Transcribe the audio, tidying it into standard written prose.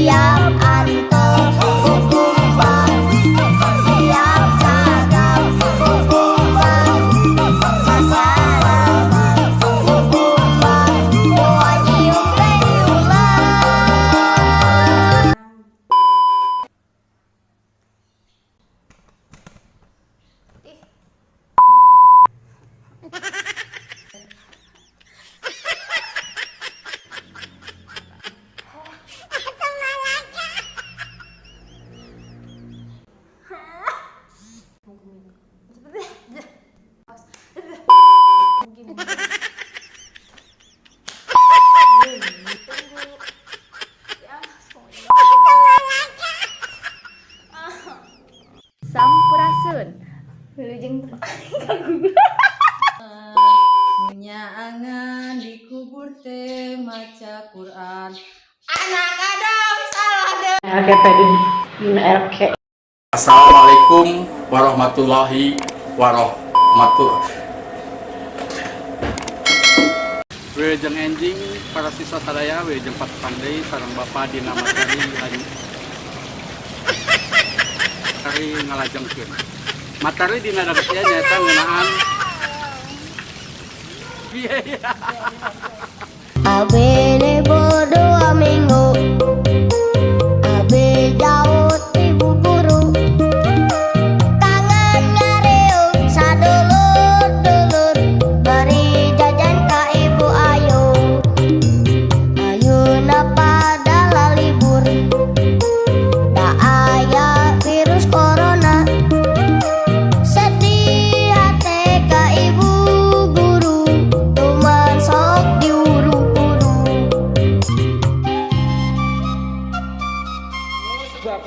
siap anteng kukumbang, siap sagap kukumbang, sasaran kukumbang, doa nyium beulah. Sampurasun wilujeng Nyaangan dikubur teh maca Quran. Anak kadang salah deh. Assalamualaikum warahmatullahi wabarakatuh. Wilujeng enjing para siswa sadaya, wilujeng pat pandai sareng Bapak dina materi materi ngalajengkeun. Materi dina dagetian nyaeta ngeunaan biaya. Abene bodo minggu, abe jauh ibu guru, kangen ngariuk sadulur-dulur, bari jajan ka ibu ayu, ayeuna pada lalibur, da aya virus corona, sedih hate ka ibu guru, tuman sok diuru-uru. Bab